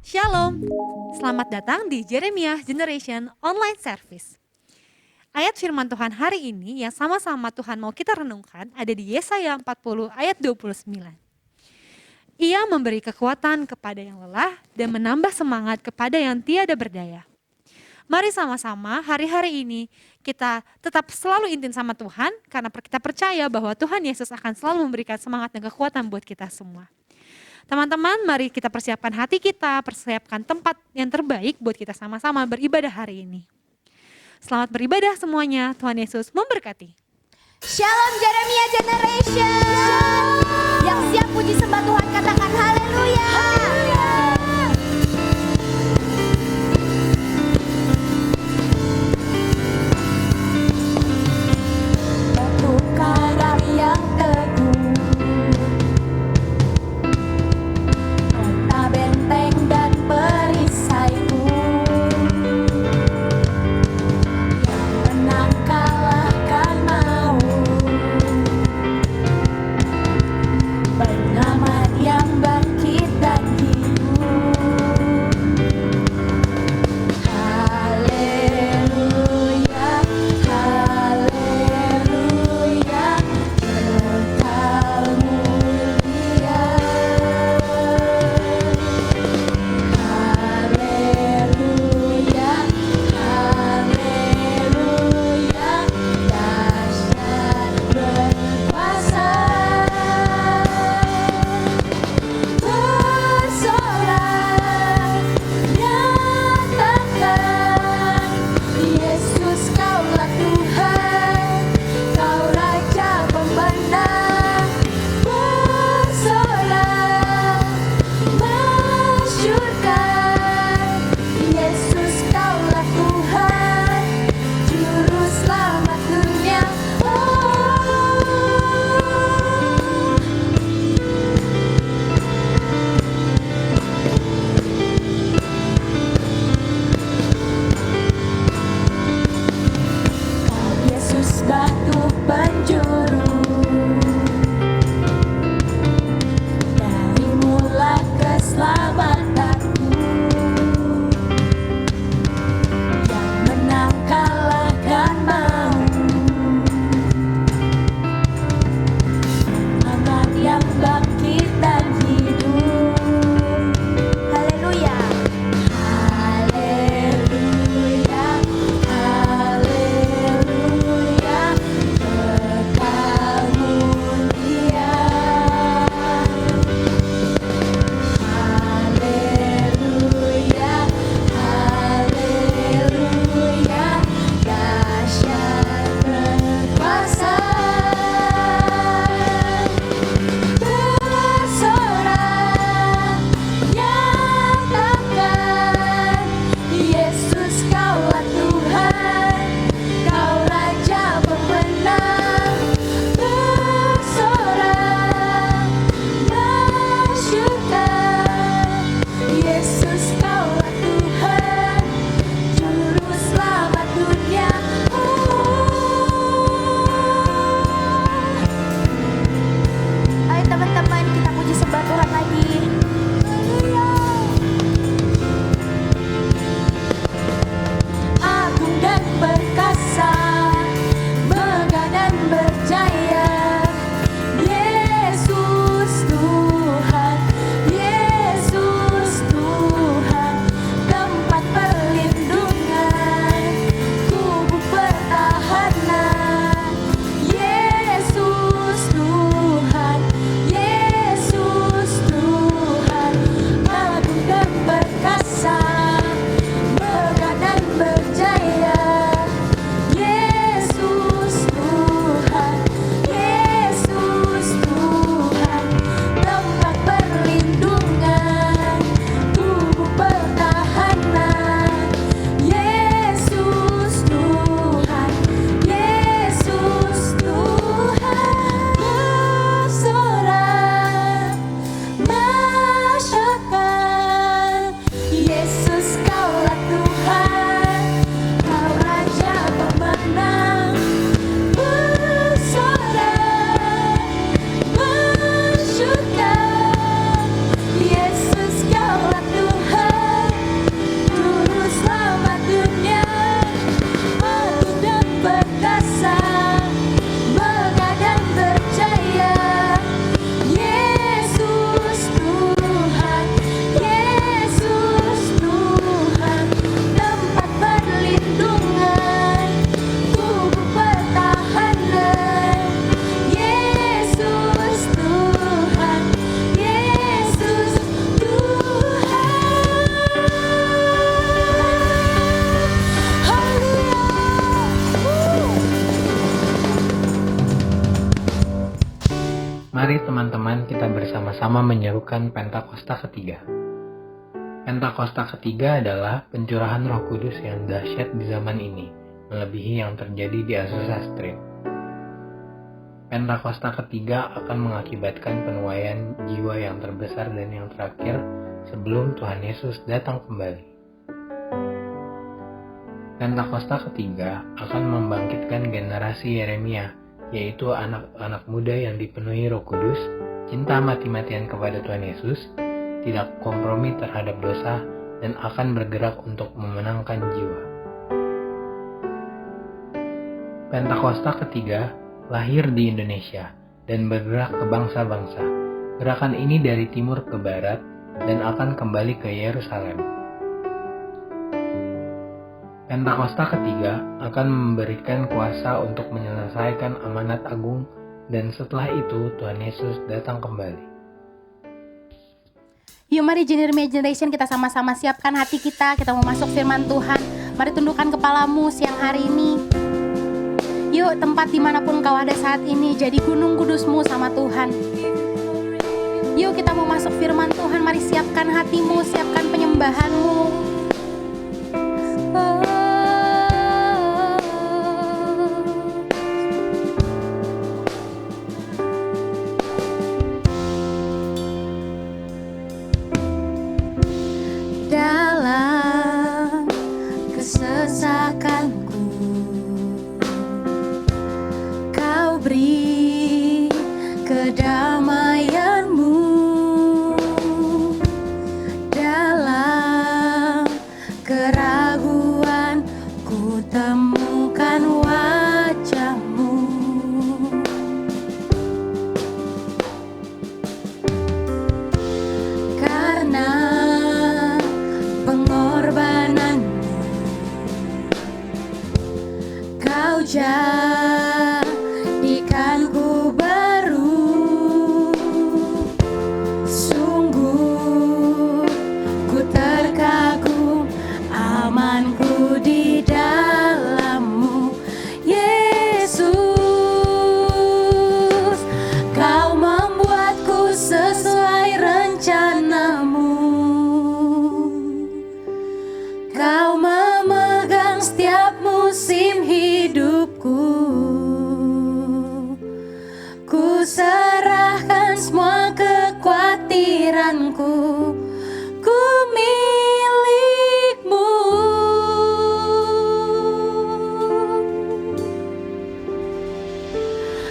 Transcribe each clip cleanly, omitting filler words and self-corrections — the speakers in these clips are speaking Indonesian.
Shalom, selamat datang di Jeremiah Generation Online Service. Ayat firman Tuhan hari ini yang sama-sama Tuhan mau kita renungkan ada di Yesaya 40 ayat 29. Ia memberi kekuatan kepada yang lelah dan menambah semangat kepada yang tiada berdaya. Mari sama-sama hari-hari ini kita tetap selalu intim sama Tuhan karena kita percaya bahwa Tuhan Yesus akan selalu memberikan semangat dan kekuatan buat kita semua. Teman-teman, mari kita persiapkan hati kita, persiapkan tempat yang terbaik buat kita sama-sama beribadah hari ini. Selamat beribadah semuanya, Tuhan Yesus memberkati. Shalom Jeremiah Generation. Yang siap puji sembah Tuhan katakan haleluya. Batu karang yang teguh, kota benteng dan perisaiku, yang menang kalahkan maut, penyelamat yang bangkit dan sama-sama menyerukan Pentakosta ketiga. Pentakosta ketiga adalah pencurahan Roh Kudus yang dahsyat di zaman ini, melebihi yang terjadi di Azusa Street. Pentakosta ketiga akan mengakibatkan penuaian jiwa yang terbesar dan yang terakhir sebelum Tuhan Yesus datang kembali. Pentakosta ketiga akan membangkitkan generasi Yeremia, yaitu anak-anak muda yang dipenuhi Roh Kudus, cinta mati-matian kepada Tuhan Yesus, tidak kompromi terhadap dosa, dan akan bergerak untuk memenangkan jiwa. Pentakosta ketiga lahir di Indonesia dan bergerak ke bangsa-bangsa. Gerakan ini dari timur ke barat dan akan kembali ke Yerusalem. Pentakosta ketiga akan memberikan kuasa untuk menyelesaikan amanat agung, dan setelah itu Tuhan Yesus datang kembali. Yuk mari Jeremia Generation kita sama-sama siapkan hati kita mau masuk firman Tuhan. Mari tundukkan kepalamu siang hari ini. Yuk tempat dimanapun kau ada saat ini, jadi gunung kudusmu sama Tuhan. Yuk kita mau masuk firman Tuhan, mari siapkan hatimu, siapkan penyembahanmu. Dalam kesesakanku Kau beri kedamaianmu. Dalam keraguan ku temukan wajahmu. Karena pengorbananmu Kau jadikanku baru. Sungguh ku terkagum, amanku di dalam-Mu Yesus. Kau membuatku sesuai rencana-Mu. Kau memegang setiap musim hidupku. Ku serahkan semua kekhawatiranku. Ku milik-Mu.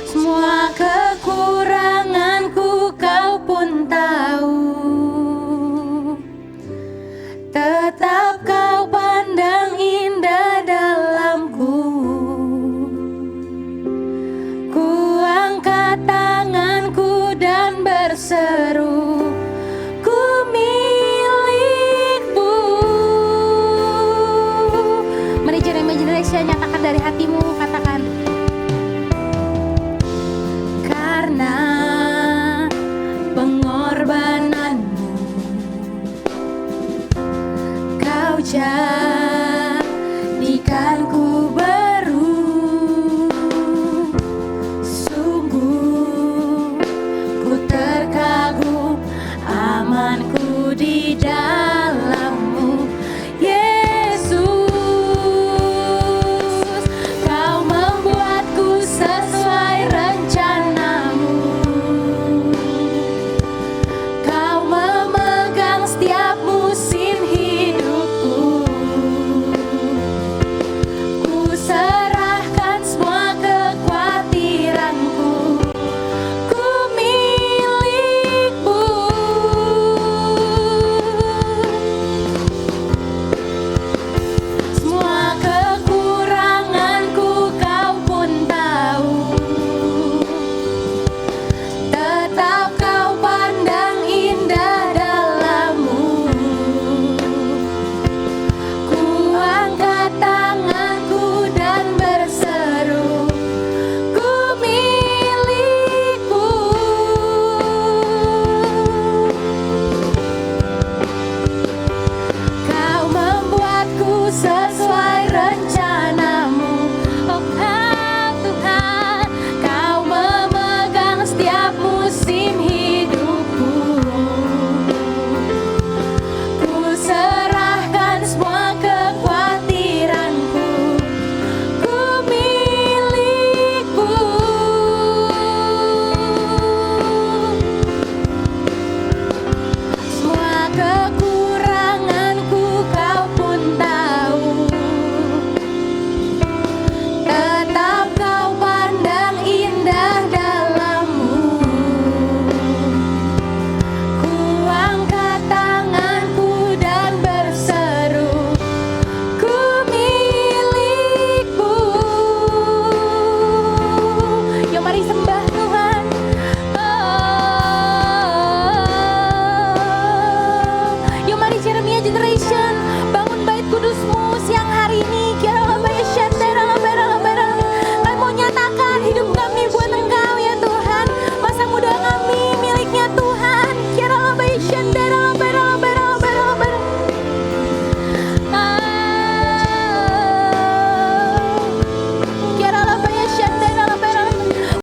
Semua kekuranganku Kau pun tahu. Tetap Kau pandang indah dalamku. Ku angkat tanganku dan berseru, ku milik-Mu. Mari Jeremia Generation nyatakan dari hatimu, katakan. Karena pengorbananmu Kau jadikanku baru. Sungguh ku terkagum, amanku di dalam-Mu Yesus. Kau membuatku sesuai rencana-Mu. Kau memegang setiap musim hidupku. kekuranganku kau pun tahu. Tetap kau pandang indah dalammu. Ku angkat tanganku dan berseru, ku milikmu. Yuk mari sembah Tuhan. Yuk mari Jeremia Generation, bangun bait kudus-Mu siang hari ini. Kami mau nyatakan hidup kami buat Engkau ya Tuhan. Masa muda kami miliknya Tuhan.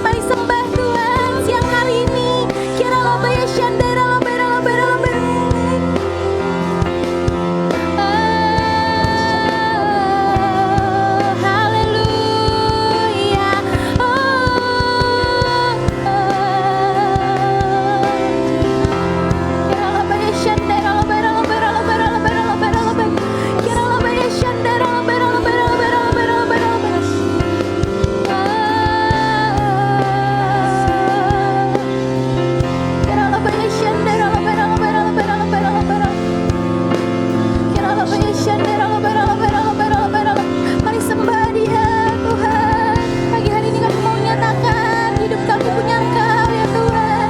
Mari sembah Tuhan siang hari ini. Haleluya. Mari sembah Dia Tuhan. Pagi hari ini kami mau nyatakan hidup kami punya Engkau ya Tuhan.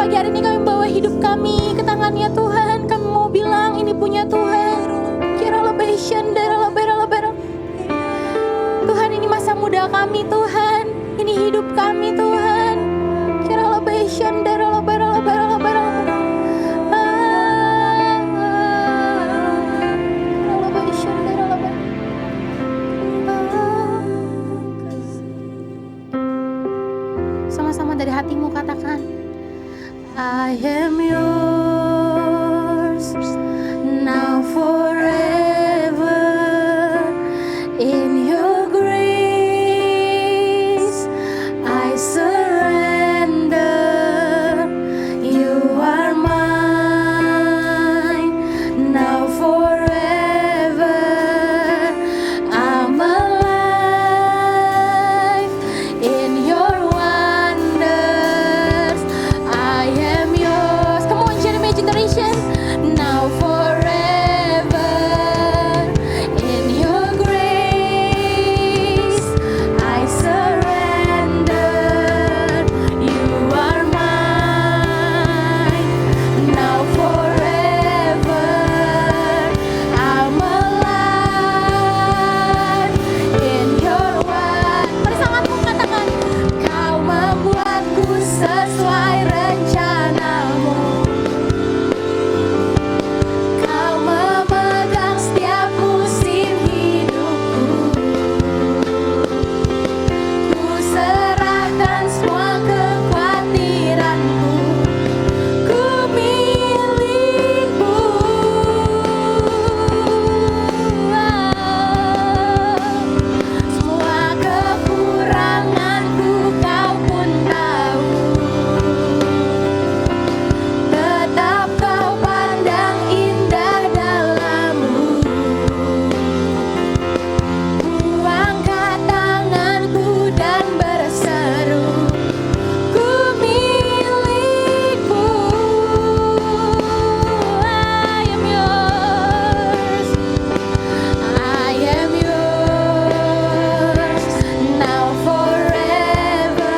Pagi hari ini kami bawa hidup kami ke tangan-Nya Tuhan. Kami mau bilang ini punya Tuhan. Tuhan, ini masa muda kami Tuhan. Ini hidup kami Tuhan. Sama-sama dari hatimu katakan, I am yours now forever. In your grace I surrender. You are mine now forever. I'm alive in your wonders. I am yours. Come on, Jeremiah Generation. Now forever. In your grace I surrender. You are mine now forever. I'm alive in your word. Mari sangatmu katakan, Kau membuatku sesuai rencanamu. Kau memegang setiap musim hidupku. Ku serahkan semua kekhawatiranku. Ku milikmu. Semua kekuranganku Kau pun tahu. Tetap Kau pandang indah dalammu. Ku angkat tanganku dan berseru, ku milikmu. I am yours. I am yours now forever.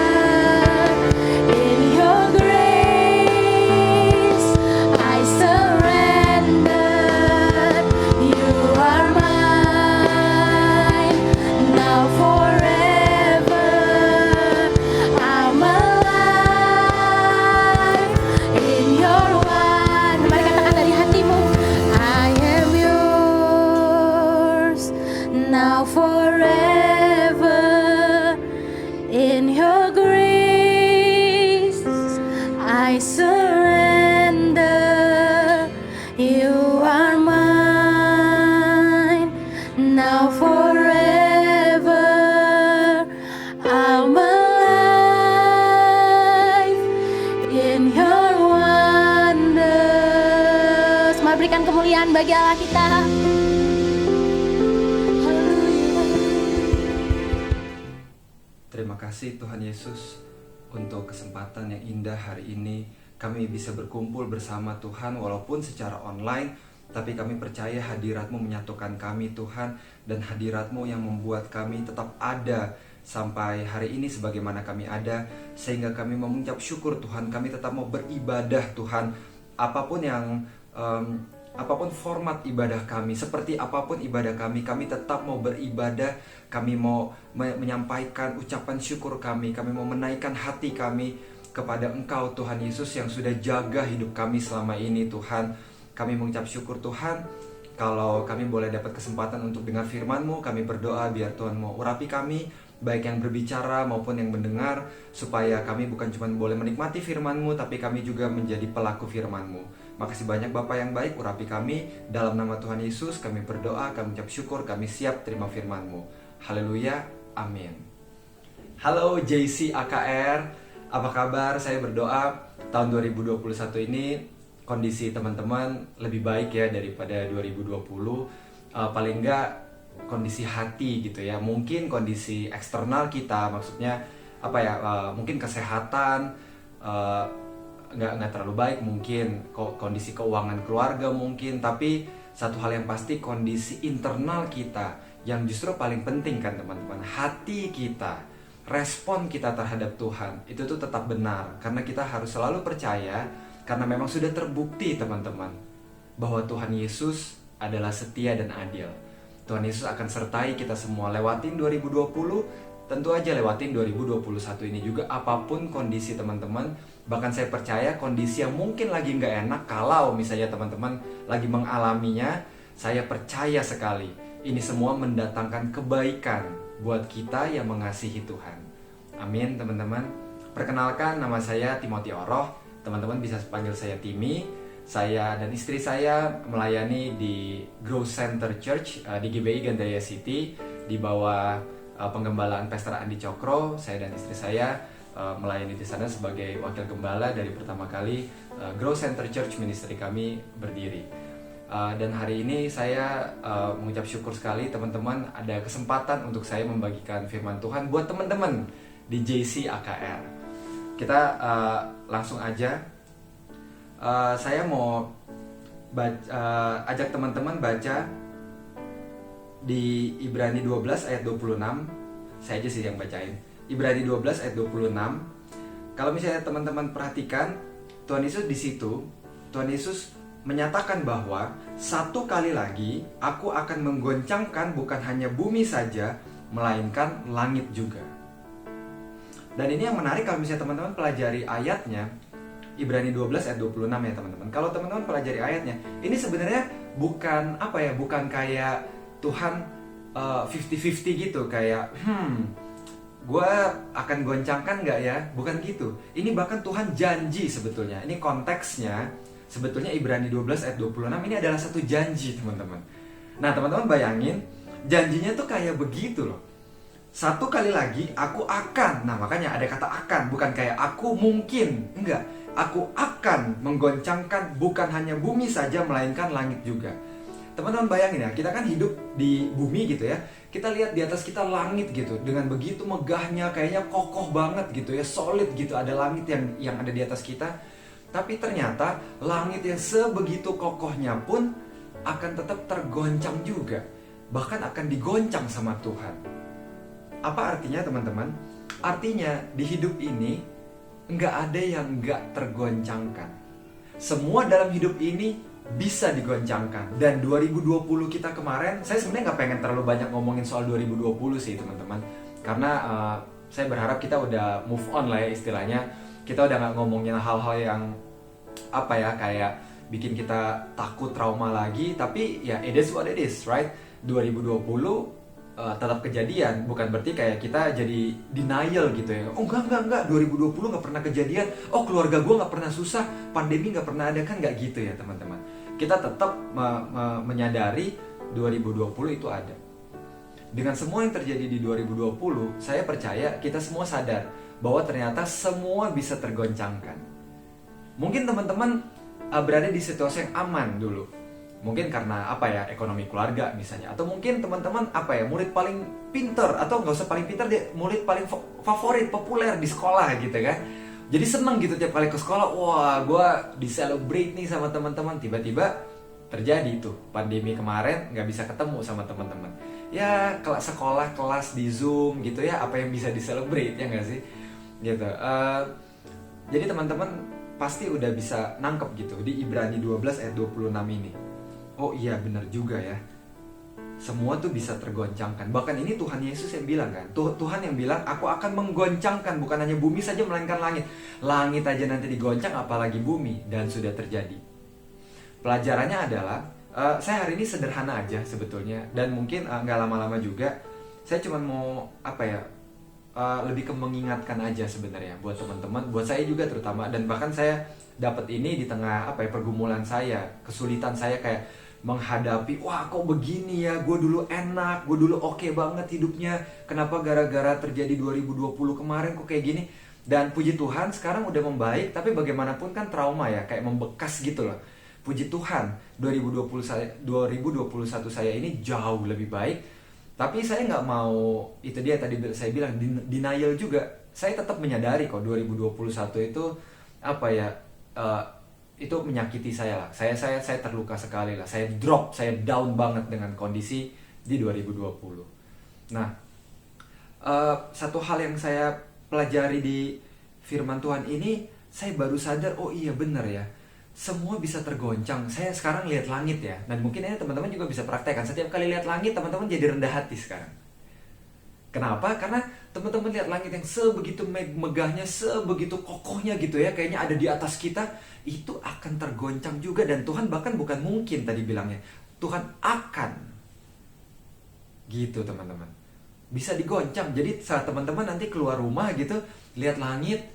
In your grace I surrender. You are mine now forever. I'm alive in your one. Mari katakan dari hatimu, I am yours now forever. In your grace I surrender. You are mine now forever. Tuhan bagi Allah kita. Terima kasih Tuhan Yesus untuk kesempatan yang indah hari ini. Kami bisa berkumpul bersama Tuhan walaupun secara online, tapi kami percaya hadirat-Mu menyatukan kami Tuhan, dan hadirat-Mu yang membuat kami tetap ada sampai hari ini sebagaimana kami ada, sehingga kami mengucap syukur Tuhan. Kami tetap mau beribadah Tuhan, apapun format ibadah kami, seperti apapun ibadah kami tetap mau beribadah. Kami mau menyampaikan ucapan syukur kami mau menaikkan hati kami kepada Engkau Tuhan Yesus yang sudah jaga hidup kami selama ini Tuhan. Kami mengucap syukur Tuhan, kalau kami boleh dapat kesempatan untuk dengar firman-Mu. Kami berdoa biar Tuhan mau urapi kami, baik yang berbicara maupun yang mendengar, supaya kami bukan cuma boleh menikmati firman-Mu, tapi kami juga menjadi pelaku firman-Mu. Makasih banyak Bapa yang baik, urapi kami. Dalam nama Tuhan Yesus kami berdoa, kami ucap syukur, kami siap terima firman-Mu. Haleluya, amin. Halo JC AKR, apa kabar? Saya berdoa tahun 2021 ini kondisi teman-teman lebih baik ya daripada 2020. Paling enggak kondisi hati gitu ya. Mungkin kondisi eksternal kita, maksudnya mungkin kesehatan nggak terlalu baik, mungkin kondisi keuangan keluarga mungkin, tapi satu hal yang pasti kondisi internal kita yang justru paling penting kan teman-teman, hati kita, respon kita terhadap Tuhan itu tuh tetap benar, karena kita harus selalu percaya, karena memang sudah terbukti teman-teman bahwa Tuhan Yesus adalah setia dan adil. Tuhan Yesus akan sertai kita semua. Lewatin 2020, tentu aja lewatin 2021 ini juga, apapun kondisi teman-teman. Bahkan saya percaya kondisi yang mungkin lagi nggak enak, kalau misalnya teman-teman lagi mengalaminya, saya percaya sekali ini semua mendatangkan kebaikan buat kita yang mengasihi Tuhan. Amin teman-teman. Perkenalkan, nama saya Timothy Oroh. Teman-teman bisa panggil saya Timmy. Saya dan istri saya melayani di Growth Center Church di GBI Gandaria City, di bawah penggembalaan Pastor Andi Cokro. Saya dan istri saya melayani di sana sebagai wakil gembala dari pertama kali Growth Center Church Ministry kami berdiri. Dan hari ini saya mengucap syukur sekali teman-teman ada kesempatan untuk saya membagikan firman Tuhan buat teman-teman di JC AKR. Kita langsung aja. Saya mau ajak teman-teman baca di Ibrani 12 ayat 26. Saya aja sih yang bacain. Ibrani 12 ayat 26. Kalau misalnya teman-teman perhatikan, Tuhan Yesus di situ, Tuhan Yesus menyatakan bahwa satu kali lagi aku akan menggoncangkan bukan hanya bumi saja, melainkan langit juga. Dan ini yang menarik kalau misalnya teman-teman pelajari ayatnya, Ibrani 12 ayat 26 ya teman-teman. Kalau teman-teman pelajari ayatnya, ini sebenarnya bukan bukan kayak Tuhan 50-50 gitu, kayak gue akan goncangkan nggak ya? Bukan gitu. Ini bahkan Tuhan janji sebetulnya. Ini konteksnya. Sebetulnya Ibrani 12 ayat 26 ini adalah satu janji teman-teman. Nah teman-teman bayangin, janjinya tuh kayak begitu loh. Satu kali lagi aku akan, nah makanya ada kata akan, bukan kayak aku mungkin, enggak. Aku akan menggoncangkan bukan hanya bumi saja, melainkan langit juga. Teman-teman bayangin ya, kita kan hidup di bumi gitu ya. Kita lihat di atas kita langit gitu, dengan begitu megahnya, kayaknya kokoh banget gitu ya, solid gitu, ada langit yang ada di atas kita. Tapi ternyata langit yang sebegitu kokohnya pun akan tetap tergoncang juga. Bahkan akan digoncang sama Tuhan. Apa artinya teman-teman? Artinya di hidup ini nggak ada yang nggak tergoncangkan. Semua dalam hidup ini bisa digoncangkan. Dan 2020 kita kemarin, saya sebenarnya nggak pengen terlalu banyak ngomongin soal 2020 sih teman-teman. Karena saya berharap kita udah move on lah ya istilahnya. Kita udah gak ngomongin hal-hal yang kayak bikin kita takut, trauma lagi. Tapi ya it is what it is, right? 2020 tetap kejadian, bukan berarti kayak kita jadi denial gitu ya. Oh enggak 2020 gak pernah kejadian. Oh keluarga gue gak pernah susah, pandemi gak pernah ada, kan gak gitu ya teman-teman. Kita tetap menyadari 2020 itu ada. Dengan semua yang terjadi di 2020, saya percaya kita semua sadar bahwa ternyata semua bisa tergoncangkan. Mungkin teman-teman berada di situasi yang aman dulu. Mungkin karena apa ya, ekonomi keluarga misalnya, atau mungkin teman-teman apa ya, murid paling pinter, atau nggak usah paling pinter, dia murid paling favorit, populer di sekolah gitu kan. Jadi seneng gitu tiap kali ke sekolah, wah gue di-celebrate nih sama teman-teman. Tiba-tiba terjadi tuh pandemi kemarin, nggak bisa ketemu sama teman-teman. Ya sekolah kelas di Zoom gitu ya, apa yang bisa di-celebrate ya nggak sih? Gitu. Jadi teman-teman pasti udah bisa nangkep gitu di Ibrani 12 ayat 26 ini. Oh iya benar juga ya. Semua tuh bisa tergoncangkan. Bahkan ini Tuhan Yesus yang bilang kan. Tuhan yang bilang, aku akan menggoncangkan bukan hanya bumi saja melainkan langit. Langit aja nanti digoncang apalagi bumi. Dan sudah terjadi. Pelajarannya adalah, saya hari ini sederhana aja sebetulnya. Dan mungkin nggak lama-lama juga. Saya cuma mau apa ya, lebih ke mengingatkan aja sebenarnya buat teman-teman, buat saya juga terutama. Dan bahkan saya dapat ini di tengah apa ya, pergumulan saya, kesulitan saya kayak menghadapi, wah kok begini ya, gue dulu enak, gue dulu oke banget hidupnya, kenapa gara-gara terjadi 2020 kemarin kok kayak gini. Dan puji Tuhan sekarang udah membaik, tapi bagaimanapun kan trauma ya, kayak membekas gitu loh. Puji Tuhan 2021 saya ini jauh lebih baik. Tapi saya nggak mau, itu dia tadi saya bilang, denial juga. Saya tetap menyadari kok 2021 itu apa ya, itu menyakiti saya lah. Saya terluka sekali lah. Saya drop, saya down banget dengan kondisi di 2020. Nah, satu hal yang saya pelajari di firman Tuhan ini, saya baru sadar, oh iya benar ya. Semua bisa tergoncang. Saya sekarang lihat langit ya. Dan mungkin ini teman-teman juga bisa praktekkan. Setiap kali lihat langit, teman-teman jadi rendah hati sekarang. Kenapa? Karena teman-teman lihat langit yang sebegitu megahnya, sebegitu kokohnya gitu ya, kayaknya ada di atas kita, itu akan tergoncang juga. Dan Tuhan bahkan bukan mungkin tadi bilangnya, Tuhan akan. Gitu teman-teman. Bisa digoncang. Jadi saat teman-teman nanti keluar rumah gitu, lihat langit,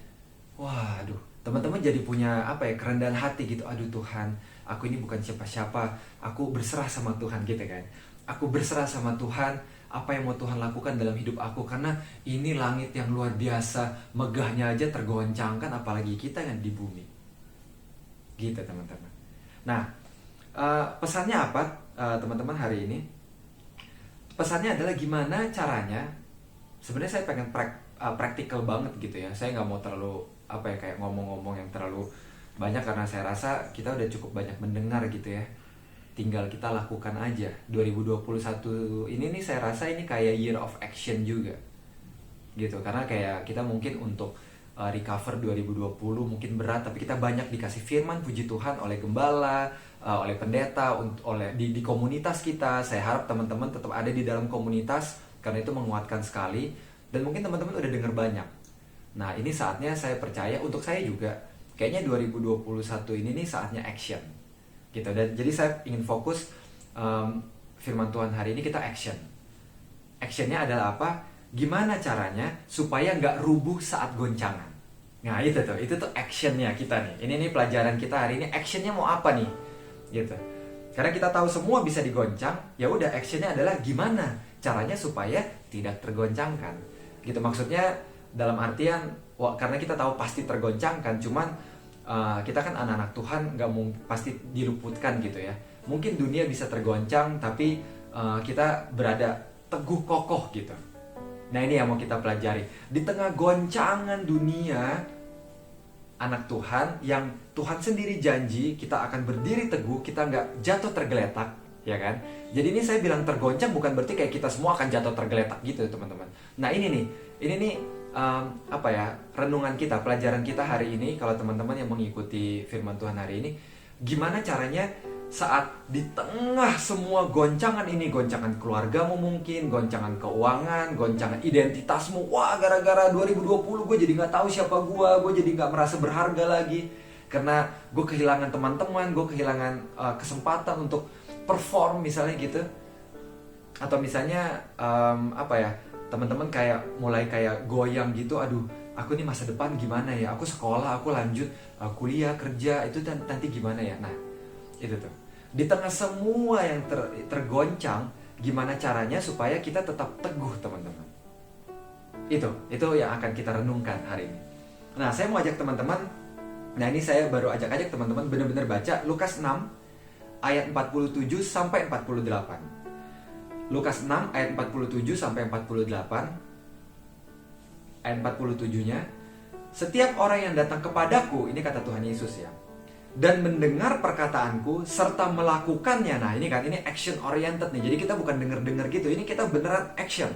waduh, teman-teman jadi punya apa ya, kerendahan hati gitu. Aduh Tuhan, aku ini bukan siapa-siapa, aku berserah sama Tuhan gitu kan. Aku berserah sama Tuhan, apa yang mau Tuhan lakukan dalam hidup aku, karena ini langit yang luar biasa, megahnya aja tergoncangkan, apalagi kita yang di bumi. Gitu teman-teman. Nah, pesannya apa teman-teman hari ini? Pesannya adalah gimana caranya. Sebenarnya saya pengen praktikal banget gitu ya. Saya nggak mau terlalu apa ya, kayak ngomong-ngomong yang terlalu banyak, karena saya rasa kita udah cukup banyak mendengar gitu ya. Tinggal kita lakukan aja. 2021 ini nih saya rasa ini kayak year of action juga gitu, karena kayak kita mungkin untuk recover 2020 mungkin berat, tapi kita banyak dikasih firman puji Tuhan oleh gembala, oleh pendeta, oleh di komunitas kita. Saya harap teman-teman tetap ada di dalam komunitas, karena itu menguatkan sekali. Dan mungkin teman-teman udah dengar banyak. Nah ini saatnya, saya percaya untuk saya juga, kayaknya 2021 ini nih saatnya action gitu. Dan jadi saya ingin fokus firman Tuhan hari ini, kita action. Actionnya adalah apa? Gimana caranya supaya nggak rubuh saat goncangan. Nah itu tuh actionnya kita nih. Ini pelajaran kita hari ini, actionnya mau apa nih gitu. Karena kita tahu semua bisa digoncang, ya udah actionnya adalah gimana caranya supaya tidak tergoncangkan gitu. Maksudnya dalam artian, karena kita tahu pasti tergoncangkan, cuman kita kan anak-anak Tuhan, nggak pasti diluputkan gitu ya. Mungkin dunia bisa tergoncang, tapi kita berada teguh kokoh gitu. Nah ini yang mau kita pelajari. Di tengah goncangan dunia, anak Tuhan yang Tuhan sendiri janji kita akan berdiri teguh, kita nggak jatuh tergeletak, ya kan? Jadi ini saya bilang tergoncang bukan berarti kayak kita semua akan jatuh tergeletak gitu teman-teman. Nah ini nih apa ya, renungan kita, pelajaran kita hari ini. Kalau teman-teman yang mengikuti firman Tuhan hari ini, gimana caranya saat di tengah semua goncangan ini, goncangan keluargamu mungkin, goncangan keuangan, goncangan identitasmu, wah gara-gara 2020 gue jadi gak tahu siapa gue jadi gak merasa berharga lagi, karena gue kehilangan teman-teman, gue kehilangan kesempatan untuk perform misalnya gitu. Atau misalnya apa ya, teman-teman kayak mulai kayak goyang gitu, aduh aku nih masa depan gimana ya, aku sekolah, aku lanjut kuliah, kerja, itu nanti gimana ya. Nah itu tuh, di tengah semua yang tergoncang, gimana caranya supaya kita tetap teguh teman-teman. Itu yang akan kita renungkan hari ini. Nah saya mau ajak teman-teman, nah ini saya baru ajak teman-teman benar-benar baca Lukas 6 ayat 47 sampai 48. Lukas 6 ayat 47 sampai 48. Ayat 47-nya, setiap orang yang datang kepadaku, ini kata Tuhan Yesus ya, dan mendengar perkataanku serta melakukannya. Nah ini kan, ini action oriented nih. Jadi kita bukan denger-denger gitu, ini kita beneran action.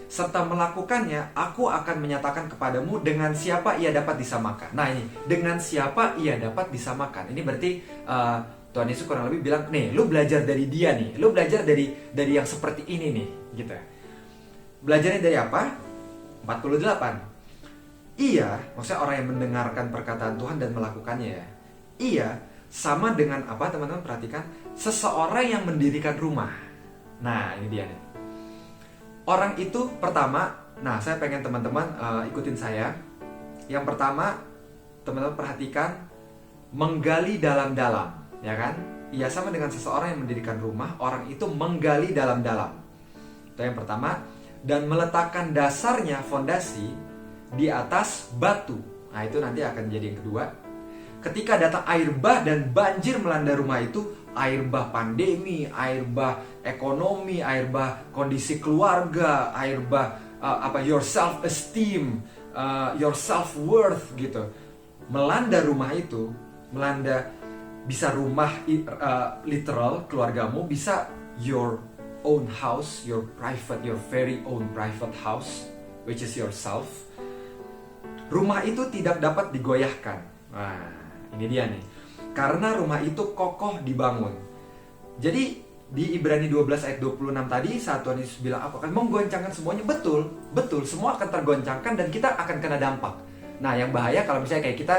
Serta melakukannya, aku akan menyatakan kepadamu dengan siapa ia dapat disamakan. Nah ini, dengan siapa ia dapat disamakan. Ini berarti Tuhan Yesus kurang lebih bilang, nih lu belajar dari dia nih, lu belajar dari yang seperti ini nih, gitu. Belajarnya dari apa? 48. Ia, maksudnya orang yang mendengarkan perkataan Tuhan dan melakukannya ya. Ia sama dengan apa teman-teman, perhatikan, seseorang yang mendirikan rumah. Nah ini dia nih. Orang itu pertama, nah saya pengen teman-teman ikutin saya. Yang pertama, teman-teman perhatikan, menggali dalam-dalam, ya kan? Ia sama dengan seseorang yang mendirikan rumah. Orang itu menggali dalam-dalam. Itu yang pertama. Dan meletakkan dasarnya, fondasi, di atas batu. Nah itu nanti akan jadi yang kedua. Ketika datang air bah dan banjir melanda rumah itu, air bah pandemi, air bah ekonomi, air bah kondisi keluarga, air bah your self esteem, your self worth gitu, melanda rumah itu, melanda bisa rumah literal keluargamu, bisa your own house, your very own private house, which is yourself. Rumah itu tidak dapat digoyahkan. Nah, ini dia nih. Karena rumah itu kokoh dibangun. Jadi di Ibrani 12 ayat 26 tadi, saat Tuhan Yesus bilang aku akan menggoncangkan semuanya, betul, semua akan tergoncangkan dan kita akan kena dampak. Nah, yang bahaya kalau misalnya kayak kita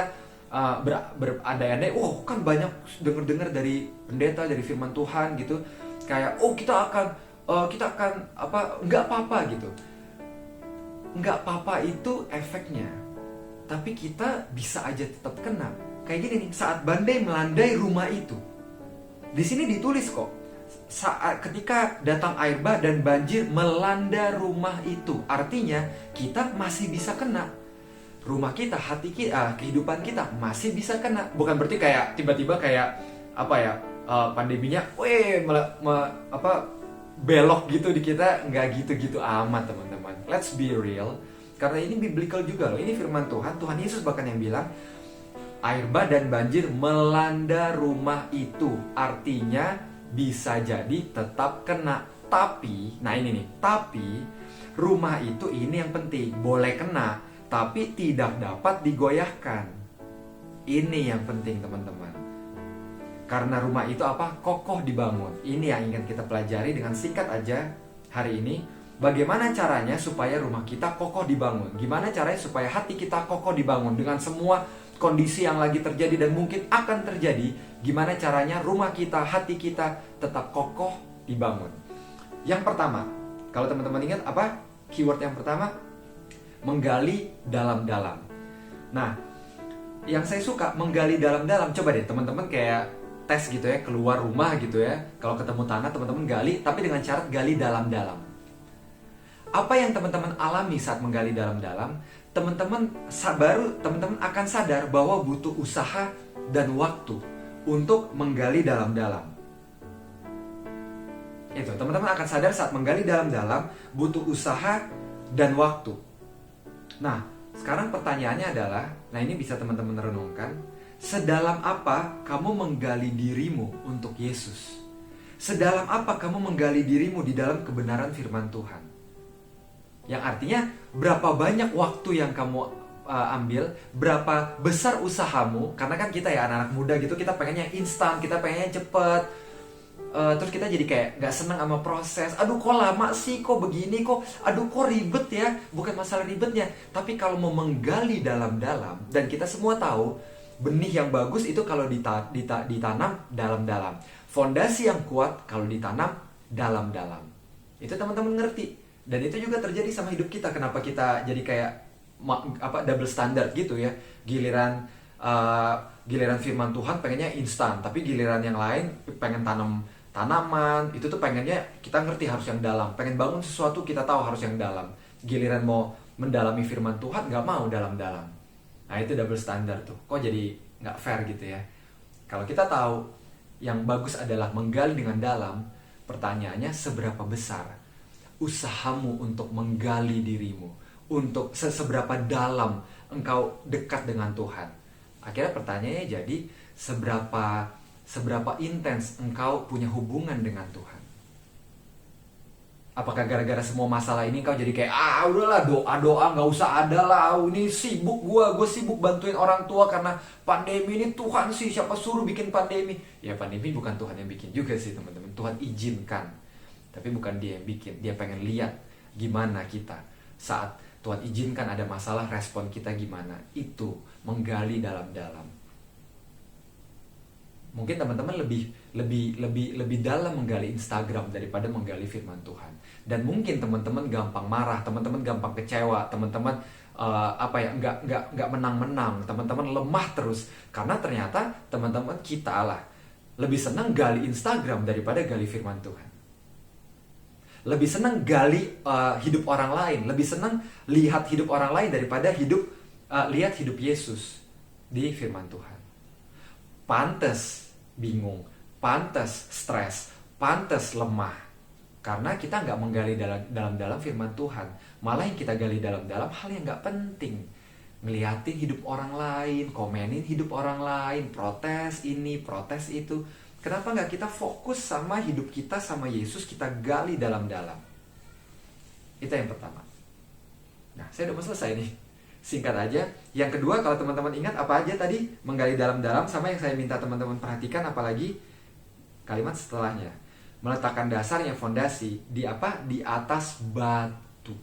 berandai-andai, kan banyak dengar dari pendeta, dari firman Tuhan gitu, kayak kita akan nggak apa-apa gitu. Nggak apa-apa itu efeknya, tapi kita bisa aja tetap kena. Kayak gini nih, saat badai melandai rumah itu, di sini ditulis kok, saat ketika datang air bah dan banjir melanda rumah itu, artinya kita masih bisa kena. Rumah kita, hati kita, kehidupan kita masih bisa kena. Bukan berarti kayak tiba-tiba kayak pandeminya, belok gitu di kita, nggak gitu-gitu amat teman-teman. Let's be real, karena ini biblical juga loh. Ini firman Tuhan. Tuhan Yesus bahkan yang bilang, air bah dan banjir melanda rumah itu, artinya bisa jadi tetap kena. Tapi, nah ini nih, tapi rumah itu ini yang penting, boleh kena, tapi tidak dapat digoyahkan. Ini yang penting teman-teman. Karena rumah itu kokoh dibangun. Ini yang ingin kita pelajari dengan singkat aja hari ini. Bagaimana caranya supaya rumah kita kokoh dibangun? Gimana caranya supaya hati kita kokoh dibangun dengan semua kondisi yang lagi terjadi dan mungkin akan terjadi? Gimana caranya rumah kita, hati kita tetap kokoh dibangun? Yang pertama, kalau teman-teman ingat keyword yang pertama? Menggali dalam-dalam. Nah, yang saya suka menggali dalam-dalam. Coba deh teman-teman kayak tes gitu ya, keluar rumah gitu ya. Kalau ketemu tanah, teman-teman gali, tapi dengan syarat gali dalam-dalam. Apa yang teman-teman alami saat menggali dalam-dalam? Teman-teman akan sadar bahwa butuh usaha dan waktu untuk menggali dalam-dalam. Itu, teman-teman akan sadar saat menggali dalam-dalam butuh usaha dan waktu. Nah, sekarang pertanyaannya adalah, nah ini bisa teman-teman renungkan, sedalam apa kamu menggali dirimu untuk Yesus? Sedalam apa kamu menggali dirimu di dalam kebenaran firman Tuhan? Yang artinya, berapa banyak waktu yang kamu ambil, berapa besar usahamu, karena kan kita ya anak-anak muda gitu, kita pengennya instan, kita pengennya cepet, terus kita jadi kayak gak senang sama proses. Aduh kok lama sih, kok begini, kok aduh kok ribet ya. Bukan masalah ribetnya, tapi kalau mau menggali dalam-dalam, dan kita semua tahu benih yang bagus itu kalau ditanam dalam-dalam. Fondasi yang kuat kalau ditanam dalam-dalam. Itu teman-teman ngerti. Dan itu juga terjadi sama hidup kita. Kenapa kita jadi kayak double standard gitu ya. Giliran firman Tuhan pengennya instan, tapi giliran yang lain pengen tanam tanaman, itu tuh pengennya kita ngerti harus yang dalam. Pengen bangun sesuatu kita tahu harus yang dalam. Giliran mau mendalami firman Tuhan nggak mau dalam-dalam. Nah itu double standard tuh. Kok jadi nggak fair gitu ya. Kalau kita tahu yang bagus adalah menggali dengan dalam. Pertanyaannya, seberapa besar usahamu untuk menggali dirimu, untuk seberapa dalam engkau dekat dengan Tuhan. Akhirnya pertanyaannya jadi, seberapa intens engkau punya hubungan dengan Tuhan. Apakah gara-gara semua masalah ini kau jadi kayak udahlah doa-doa nggak usah ada lah, ini sibuk gue sibuk bantuin orang tua karena pandemi ini, Tuhan sih siapa suruh bikin pandemi. Ya pandemi bukan Tuhan yang bikin juga sih teman-teman, Tuhan izinkan, tapi bukan dia yang bikin. Dia pengen lihat gimana kita saat Tuhan izinkan ada masalah, respon kita gimana. Itu menggali dalam-dalam. Mungkin teman-teman lebih dalam menggali Instagram daripada menggali firman Tuhan. Dan mungkin teman-teman gampang marah, teman-teman gampang kecewa, teman-teman nggak menang-menang, teman-teman lemah terus karena ternyata teman-teman kita lebih senang gali Instagram daripada gali firman Tuhan. Lebih senang gali hidup orang lain, lebih senang lihat hidup orang lain daripada lihat hidup Yesus di firman Tuhan. Pantes bingung, pantes stres, pantes lemah. Karena kita nggak menggali dalam firman Tuhan. Malah yang kita gali dalam hal yang nggak penting. Ngeliatin hidup orang lain, komenin hidup orang lain, protes ini, protes itu. Kenapa nggak kita fokus sama hidup kita sama Yesus, kita gali dalam-dalam. Itu yang pertama. Nah, saya udah mau selesai nih. Singkat aja. Yang kedua, kalau teman-teman ingat apa aja tadi? Menggali dalam-dalam, sama yang saya minta teman-teman perhatikan apalagi kalimat setelahnya. Meletakkan dasar yang fondasi di apa? Di atas batu.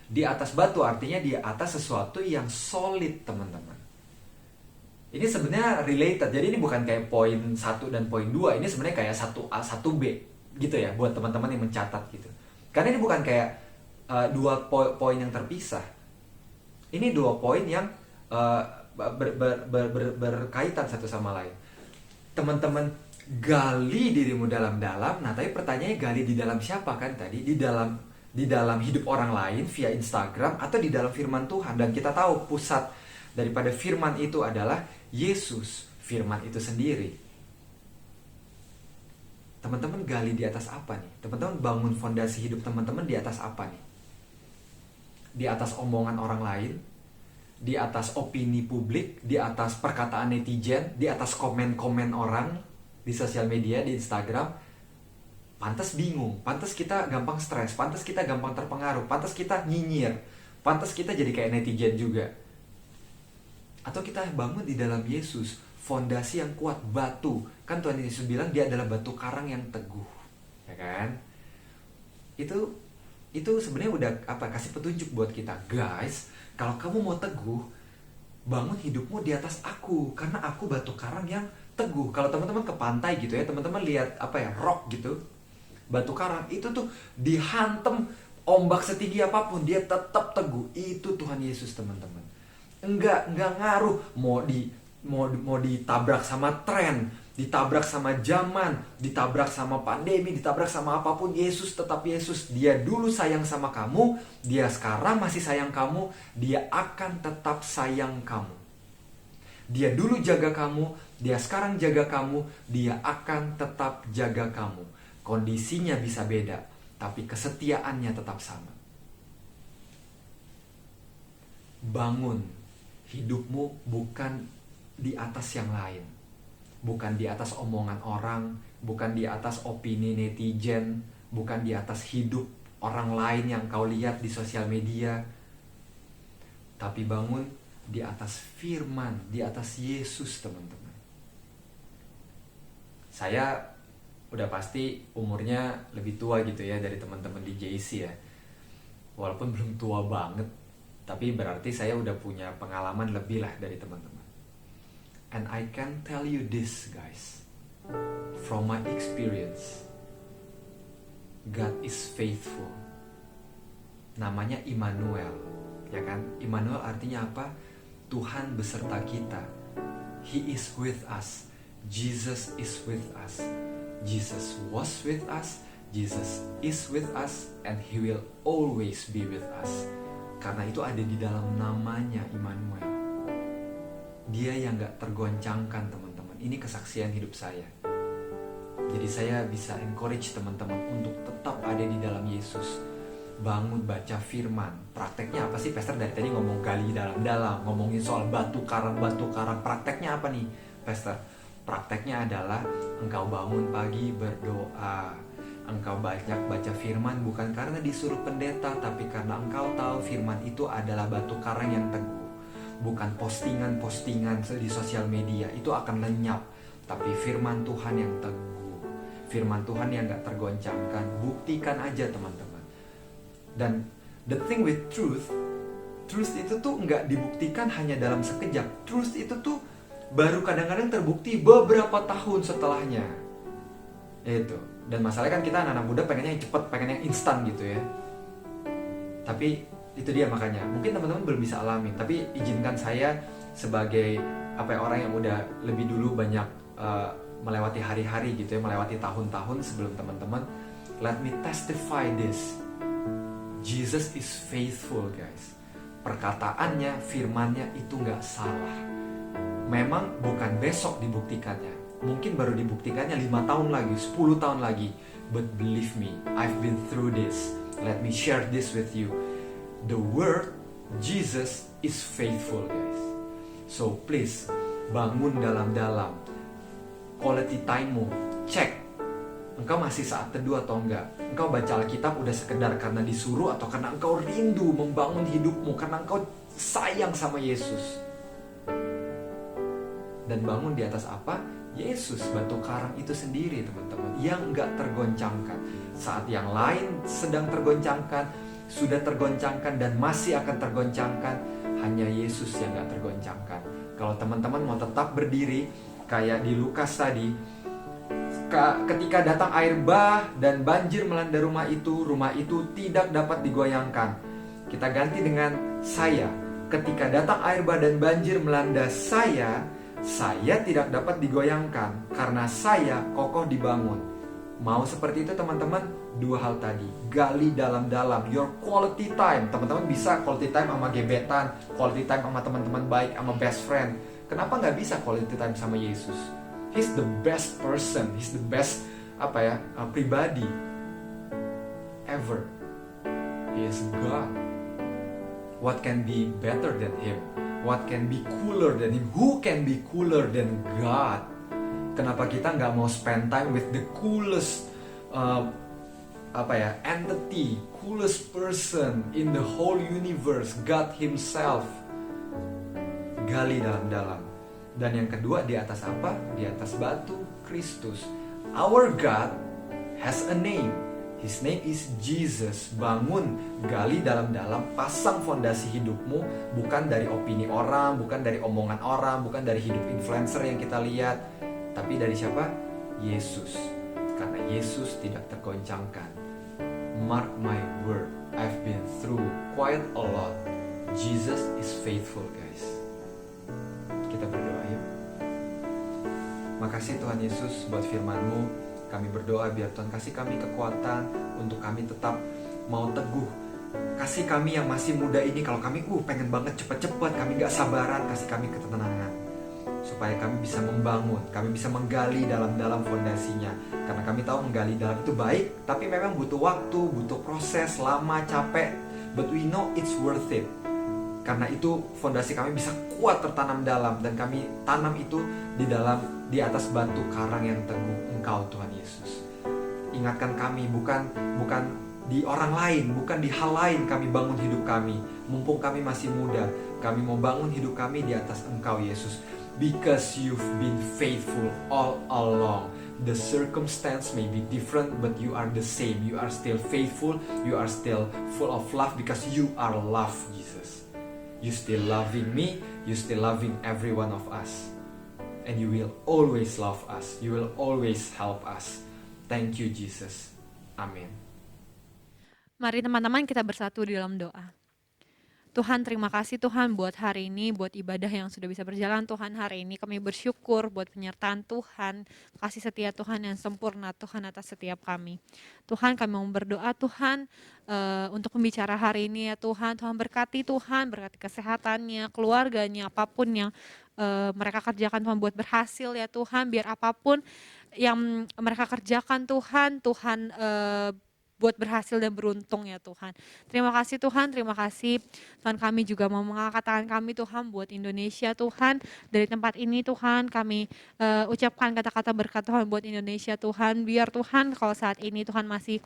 Di atas batu artinya di atas sesuatu yang solid, teman-teman. Ini sebenarnya related. Jadi ini bukan kayak poin 1 dan poin 2. Ini sebenarnya kayak 1A, 1B gitu ya, buat teman-teman yang mencatat gitu. Karena ini bukan kayak dua poin yang terpisah. Ini 2 poin yang berkaitan satu sama lain. Teman-teman gali dirimu dalam-dalam. Nah, tapi pertanyaannya gali di dalam siapa kan tadi? Di dalam hidup orang lain via Instagram atau di dalam firman Tuhan. Dan kita tahu pusat daripada firman itu adalah Yesus, firman itu sendiri. Teman-teman gali di atas apa nih? Teman-teman bangun fondasi hidup teman-teman di atas apa nih? Di atas omongan orang lain, di atas opini publik, di atas perkataan netizen, di atas komen-komen orang di sosial media, di Instagram. Pantas bingung, pantas kita gampang stres, pantas kita gampang terpengaruh, pantas kita nyinyir, pantas kita jadi kayak netizen juga. Atau kita bangun di dalam Yesus, fondasi yang kuat, batu. Kan Tuhan Yesus bilang dia adalah batu karang yang teguh, ya kan? Itu sebenarnya udah kasih petunjuk buat kita, guys. Kalau kamu mau teguh, bangun hidupmu di atas aku, karena aku batu karang yang teguh. Kalau teman-teman ke pantai gitu ya, teman-teman lihat rock gitu, batu karang itu tuh dihantam ombak setinggi apapun dia tetap teguh. Itu Tuhan Yesus, teman-teman. Enggak ngaruh mau ditabrak sama tren, ditabrak sama zaman, ditabrak sama pandemi, ditabrak sama apapun, Yesus tetap Yesus. Dia dulu sayang sama kamu, dia sekarang masih sayang kamu, dia akan tetap sayang kamu. Dia dulu jaga kamu, dia sekarang jaga kamu, dia akan tetap jaga kamu. Kondisinya bisa beda, tapi kesetiaannya tetap sama. Bangun hidupmu bukan di atas yang lain, bukan di atas omongan orang, bukan di atas opini netizen, bukan di atas hidup orang lain yang kau lihat di sosial media, tapi bangun di atas firman, di atas Yesus, teman-teman. Saya udah pasti umurnya lebih tua gitu ya dari teman-teman di JC ya, walaupun belum tua banget, tapi berarti saya udah punya pengalaman lebih lah dari teman-teman. And I can tell you this, guys, from my experience, God is faithful. Namanya Immanuel, ya kan? Immanuel artinya apa? Tuhan beserta kita. He is with us. Jesus is with us. Jesus was with us. Jesus is with us, and He will always be with us. Karena itu ada di dalam namanya Immanuel. Dia yang gak tergoncangkan, teman-teman. ini kesaksian hidup saya. Jadi saya bisa encourage teman-teman untuk tetap ada di dalam Yesus. Bangun baca firman. Prakteknya apa sih? Pastor dari tadi ngomong gali dalam-dalam, ngomongin soal batu karang. Prakteknya apa nih, Pastor? Prakteknya adalah engkau bangun pagi berdoa. Engkau banyak baca firman bukan karena disuruh pendeta, tapi karena engkau tahu firman itu adalah batu karang yang teguh. Bukan postingan-postingan di sosial media, itu akan lenyap. Tapi firman Tuhan yang teguh, firman Tuhan yang gak tergoncangkan. Buktikan aja teman-teman. Dan the thing with truth itu tuh gak dibuktikan hanya dalam sekejap. Truth itu tuh baru kadang-kadang terbukti beberapa tahun setelahnya. Itu. Dan masalahnya kan kita anak-anak muda pengennya yang cepet, pengennya yang instan gitu ya. Tapi itu dia makanya, mungkin teman-teman belum bisa alami, tapi izinkan saya sebagai orang yang udah lebih dulu banyak melewati hari-hari gitu ya, melewati tahun-tahun sebelum teman-teman, let me testify this. Jesus is faithful guys. Perkataannya, firmannya itu gak salah. Memang bukan besok dibuktikannya, mungkin baru dibuktikannya 5 tahun lagi, 10 tahun lagi. But believe me, I've been through this. Let me share this with you. The word Jesus is faithful guys. So please bangun dalam-dalam. Quality time-mu, cek. Engkau masih saat teduh atau enggak? Engkau baca Alkitab udah sekedar karena disuruh atau karena engkau rindu membangun hidupmu, karena engkau sayang sama Yesus. Dan bangun di atas apa? Yesus, batu karang itu sendiri teman-teman, yang enggak tergoncangkan. Saat yang lain sedang tergoncangkan, sudah tergoncangkan dan masih akan tergoncangkan, hanya Yesus yang gak tergoncangkan. Kalau teman-teman mau tetap berdiri kayak di Lukas tadi, ketika datang air bah dan banjir melanda rumah itu tidak dapat digoyangkan. Kita ganti dengan saya. Ketika datang air bah dan banjir melanda saya tidak dapat digoyangkan karena saya kokoh dibangun. Mau seperti itu teman-teman? 2 hal tadi, gali dalam-dalam, your quality time. Teman-teman bisa quality time sama gebetan, quality time sama teman-teman baik, sama best friend. Kenapa nggak bisa quality time sama Yesus? He's the best person, he's the best pribadi ever. He is God. What can be better than Him? What can be cooler than Him? Who can be cooler than God? Kenapa kita nggak mau spend time with the coolest entity, coolest person in the whole universe, God Himself? Gali dalam-dalam. Dan yang kedua, di atas apa? Di atas batu Kristus. Our God has a name. His name is Jesus. Bangun, gali dalam-dalam, pasang fondasi hidupmu bukan dari opini orang, bukan dari omongan orang, bukan dari hidup influencer yang kita lihat, tapi dari siapa? Yesus. Karena Yesus tidak tergoncangkan. Mark my word, I've been through quite a lot. Jesus is faithful guys. Kita berdoa yuk. Makasih Tuhan Yesus buat firman-Mu. Kami berdoa biar Tuhan kasih kami kekuatan untuk kami tetap mau teguh. Kasih kami yang masih muda ini, kalau kami pengen banget cepet-cepet, kami gak sabaran, kasih kami ketenangan. Supaya kami bisa membangun, kami bisa menggali dalam-dalam fondasinya. Karena kami tahu menggali dalam itu baik, tapi memang butuh waktu, butuh proses, lama, capek. But we know it's worth it. Karena itu fondasi kami bisa kuat tertanam dalam, dan kami tanam itu di atas batu karang yang teguh, Engkau Tuhan Yesus. Ingatkan kami bukan di orang lain, bukan di hal lain kami bangun hidup kami. Mumpung kami masih muda, kami mau bangun hidup kami di atas Engkau Yesus. Because you've been faithful all along. The circumstance may be different, but you are the same. You are still faithful, you are still full of love, because you are love, Jesus. You still loving me, you still loving every one of us. And you will always love us. You will always help us. Thank you Jesus. Amin. Mari teman-teman kita bersatu di dalam doa. Tuhan, terima kasih Tuhan buat hari ini, buat ibadah yang sudah bisa berjalan Tuhan hari ini. Kami bersyukur buat penyertaan Tuhan, kasih setia Tuhan yang sempurna Tuhan atas setiap kami. Tuhan, kami mau berdoa Tuhan untuk pembicara hari ini ya Tuhan. Tuhan berkati Tuhan, berkati kesehatannya, keluarganya, apapun yang mereka kerjakan Tuhan buat berhasil ya Tuhan. Biar apapun yang mereka kerjakan Tuhan, Tuhan buat berhasil dan beruntung ya Tuhan. Terima kasih Tuhan, terima kasih Tuhan, kami juga mau mengangkat tangan kami Tuhan buat Indonesia Tuhan. Dari tempat ini Tuhan kami ucapkan kata-kata berkat Tuhan buat Indonesia Tuhan. Biar Tuhan kalau saat ini Tuhan masih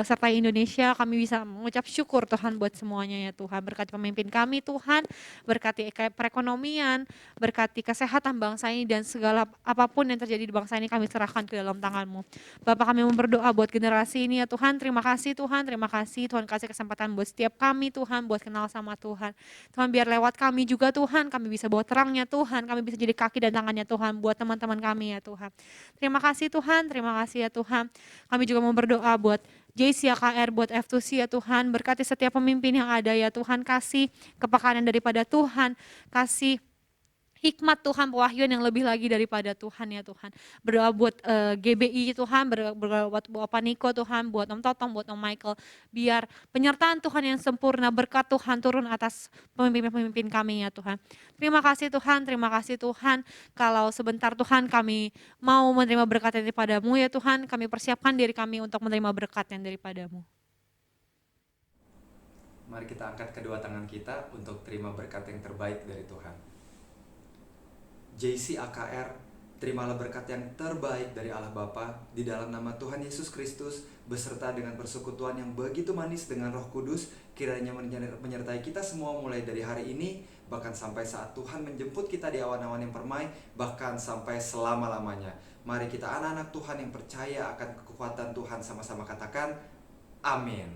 sertai Indonesia, kami bisa mengucap syukur Tuhan buat semuanya ya Tuhan. Berkati pemimpin kami Tuhan, berkati perekonomian, berkati kesehatan bangsa ini dan segala apapun yang terjadi di bangsa ini kami serahkan ke dalam tangan-Mu. Bapak, kami mau berdoa buat generasi ini ya Tuhan. Terima kasih Tuhan, terima kasih Tuhan kasih kesempatan buat setiap kami Tuhan buat kenal sama Tuhan. Tuhan, biar lewat kami juga Tuhan kami bisa bawa terangnya Tuhan, kami bisa jadi kaki dan tangannya Tuhan buat teman-teman kami ya Tuhan. Terima kasih Tuhan, terima kasih ya Tuhan. Kami juga mau berdoa buat JC AKR, buat F2C ya Tuhan. Berkati setiap pemimpin yang ada ya Tuhan, kasih kepekanan daripada Tuhan, kasih hikmat Tuhan, pewahyuan yang lebih lagi daripada Tuhan ya Tuhan. Berdoa buat GBI Tuhan, berdoa buat Bapak Niko Tuhan, buat Om Totong, buat Om Michael. Biar penyertaan Tuhan yang sempurna, berkat Tuhan turun atas pemimpin-pemimpin kami ya Tuhan. Terima kasih Tuhan, terima kasih Tuhan. Kalau sebentar Tuhan kami mau menerima berkat yang daripada-Mu ya Tuhan, kami persiapkan diri kami untuk menerima berkat yang daripada-Mu. Mari kita angkat kedua tangan kita untuk terima berkat yang terbaik dari Tuhan. JC AKR, terimalah berkat yang terbaik dari Allah Bapa di dalam nama Tuhan Yesus Kristus beserta dengan persekutuan yang begitu manis dengan Roh Kudus, kiranya menyertai kita semua mulai dari hari ini bahkan sampai saat Tuhan menjemput kita di awan-awan yang permai, bahkan sampai selama-lamanya. Mari kita anak-anak Tuhan yang percaya akan kekuatan Tuhan sama-sama katakan amin.